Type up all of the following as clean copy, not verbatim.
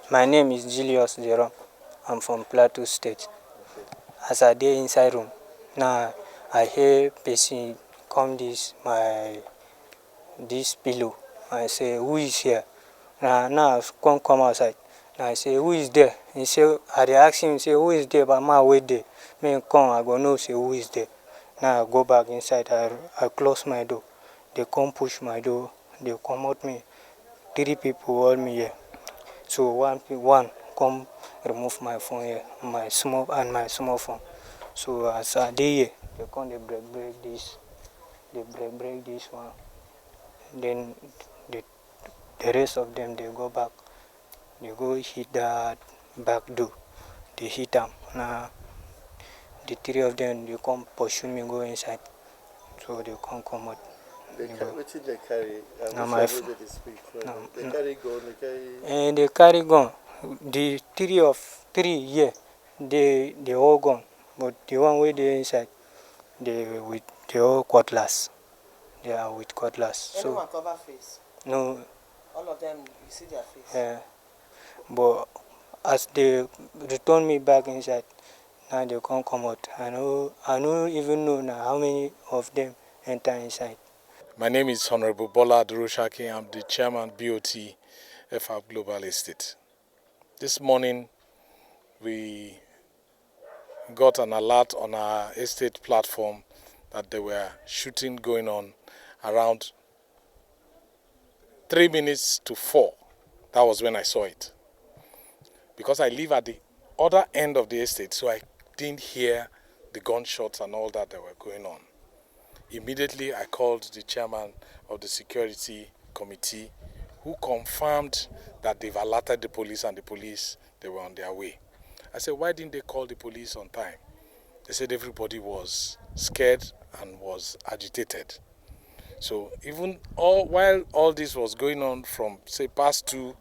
My name is Julius Jerome. I'm from Plateau State. As I dey inside room, now I hear person come this pillow. I say, who is here? Now I come outside. Now I say, who is there? He say, I dey ask him, say, who is there? But man wait there. Me come, I go know, say, who is there? Now I go back inside. I close my door. They come push my door. They come out me. 3 people hold me here. So one come remove my phone here, my small phone. So as I dey here, they come they break this. They break this one. Then the rest of them, they go back. They go hit that back door. They hit them. Now the 3 of them, they come pursue me, go inside. So they can't come out. They carry. They carry gun. They carry gun. The 3 here, they all gone. But the one where they inside, they all cutlass. They are with cutlass. Anyone cover face? No. All of them, you see their face? Yeah. But as they return me back inside, now they can't come out. I don't even know now how many of them enter inside. My name is Honorable Bola Duroshaki. I'm the chairman BOT Efab Global Estate. This morning, we got an alert on our estate platform that there were shooting going on around 3 minutes to 4. That was when I saw it. Because I live at the other end of the estate, so I didn't hear the gunshots and all that were going on. Immediately, I called the chairman of the security committee, who confirmed that they've alerted the police, and the police, they were on their way. I said, why didn't they call the police on time? They said everybody was scared and was agitated. So even while all this was going on from, say, past 2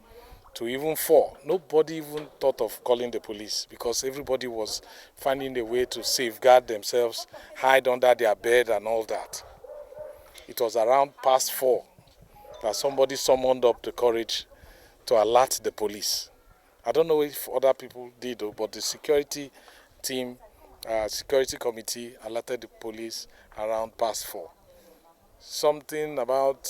to even 4, nobody even thought of calling the police, because everybody was finding a way to safeguard themselves, hide under their bed and all that. It was around past 4 that somebody summoned up the courage to alert the police. I don't know if other people did, but the security team, security committee alerted the police around past 4. Something about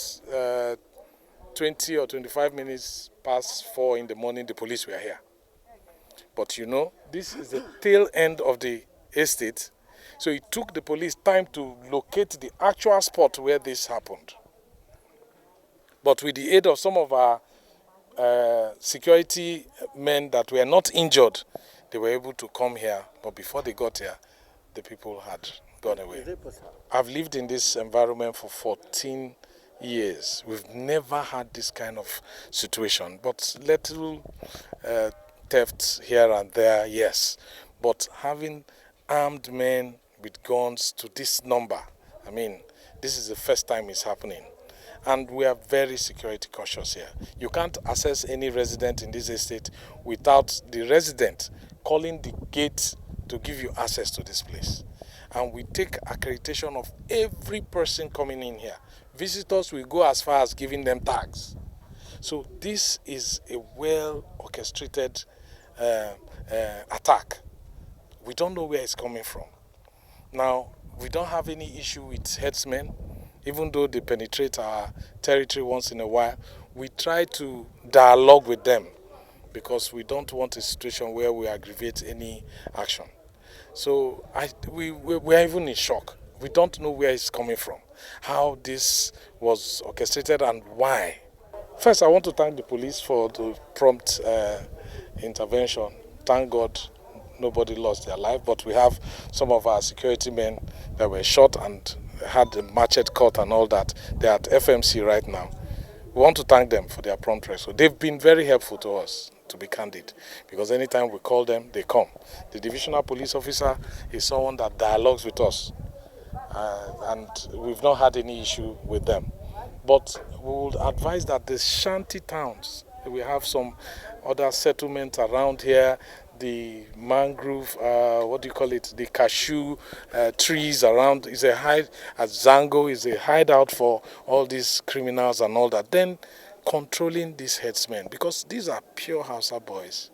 20 or 25 minutes past 4 in the morning, the police were here. But you know, this is the tail end of the estate, so it took the police time to locate the actual spot where this happened. But with the aid of some of our security men that were not injured, they were able to come here. But before they got here, the people had gone away. I've lived in this environment for 14 years. We've never had this kind of situation. But little thefts here and there, yes. But having armed men with guns to this number, I mean, this is the first time it's happening. And we are very security cautious here. You can't access any resident in this estate without the resident calling the gate to give you access to this place. And we take accreditation of every person coming in here. Visitors will go as far as giving them tags. So this is a well-orchestrated attack. We don't know where it's coming from. Now, we don't have any issue with herdsmen. Even though they penetrate our territory once in a while, we try to dialogue with them, because we don't want a situation where we aggravate any action. So we're even in shock. We don't know where it's coming from, how this was orchestrated and why. First, I want to thank the police for the prompt intervention. Thank God nobody lost their life, but we have some of our security men that were shot and had the machete cut and all that. They're at FMC right now. We want to thank them for their prompt rescue. They've been very helpful to us, to be candid, because anytime we call them, they come. The divisional police officer is someone that dialogues with us, and we've not had any issue with them. But we would advise that the shanty towns, we have some other settlements around here, the mangrove, the cashew trees around is a hide, at Zango is a hideout for all these criminals and all that. Then controlling these herdsmen, because these are pure Hausa boys.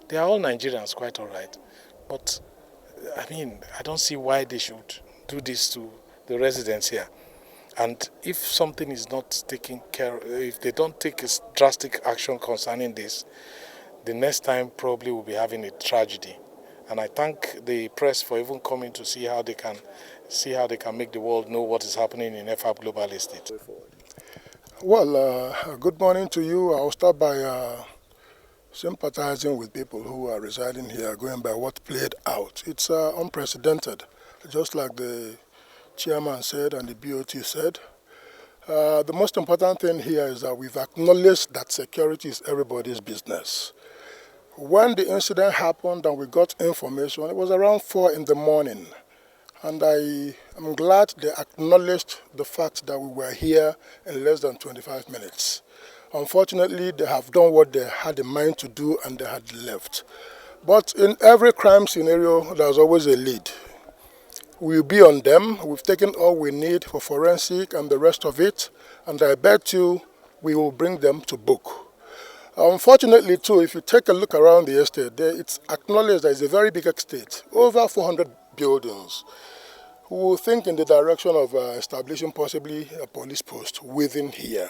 They are all Nigerians, quite all right. But, I mean, I don't see why they should do this to the residents here. And if something is not taken care of, if they don't take a drastic action concerning this, the next time probably we'll be having a tragedy. And I thank the press for even coming to see how they can make the world know what is happening in Efab Global Estate. Well, good morning to you. I'll start by sympathizing with people who are residing here, going by what played out. It's unprecedented, just like the chairman said and the BOT said. The most important thing here is that we've acknowledged that security is everybody's business. When the incident happened and we got information, it was around 4 in the morning. And I am glad they acknowledged the fact that we were here in less than 25 minutes. Unfortunately, they have done what they had in mind to do and they had left. But in every crime scenario, there's always a lead. We'll be on them. We've taken all we need for forensic and the rest of it. And I bet you we will bring them to book. Unfortunately, too, if you take a look around the estate, it's acknowledged that it's a very big estate, over 400 buildings. We will think in the direction of establishing possibly a police post within here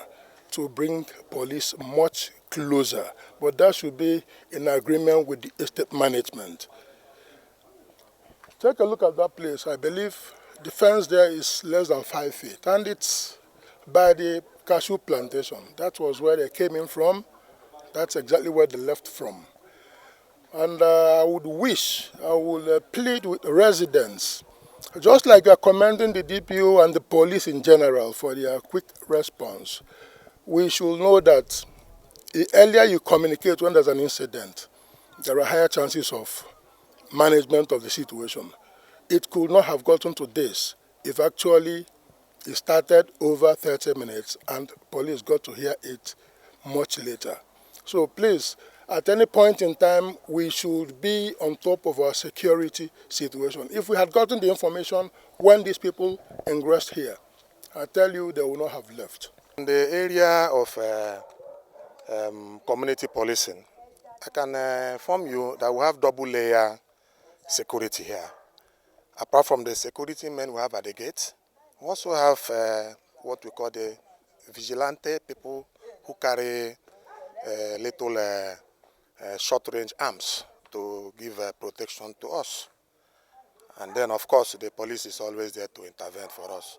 to bring police much closer. But that should be in agreement with the estate management. Take a look at that place. I believe the fence there is less than 5 feet, and it's by the cashew plantation. That was where they came in from. That's exactly where they left from. And I would plead with residents, just like you are commending the DPO and the police in general for their quick response. We should know that the earlier you communicate when there's an incident, there are higher chances of management of the situation. It could not have gotten to this if actually it started over 30 minutes and police got to hear it much later. So please, at any point in time, we should be on top of our security situation. If we had gotten the information when these people ingressed here, I tell you they would not have left. In the area of community policing, I can inform you that we have double layer security here. Apart from the security men we have at the gate, we also have what we call the vigilante people who carry little short-range arms to give protection to us. And then, of course, the police is always there to intervene for us.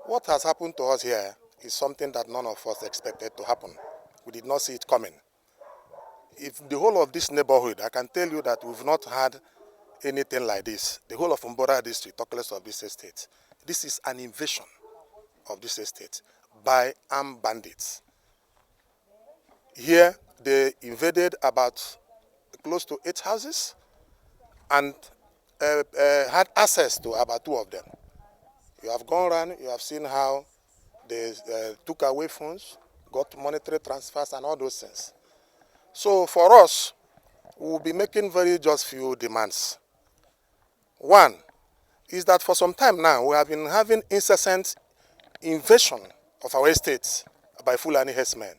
What has happened to us here is something that none of us expected to happen. We did not see it coming. If the whole of this neighborhood, I can tell you that we've not had anything like this. The whole of Fubara district, talk less of this estate. This is an invasion of this estate by armed bandits. Here, they invaded about close to 8 houses and had access to about 2 of them. You have gone around, you have seen how they took away phones, got monetary transfers and all those things. So for us, we will be making very just few demands. One is that for some time now, we have been having incessant invasion of our estates by Fulani herdsmen.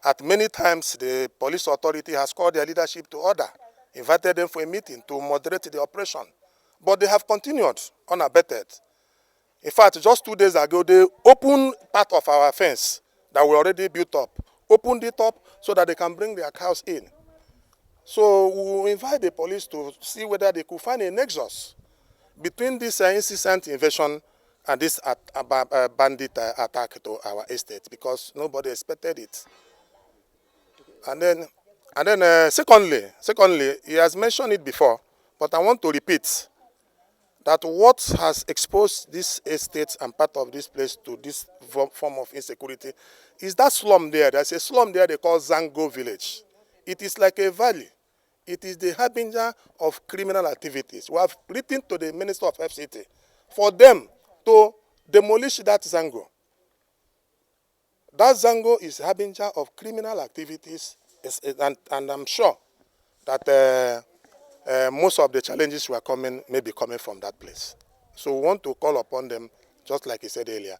At many times, the police authority has called their leadership to order, invited them for a meeting to moderate the operation. But they have continued unabated. In fact, just 2 days ago, they opened part of our fence that we already built up, opened it up so that they can bring their cows in. So we will invite the police to see whether they could find a nexus between this incessant invasion and this bandit attack to our estate, because nobody expected it. And then secondly, he has mentioned it before, but I want to repeat that what has exposed this estate and part of this place to this form of insecurity is that slum there. There's a slum there they call Zango Village. It is like a valley. It is the harbinger of criminal activities. We have written to the Minister of FCT for them to demolish that Zango. That Zango is harbinger of criminal activities, and I'm sure that most of the challenges were coming, may be coming from that place. So we want to call upon them, just like he said earlier,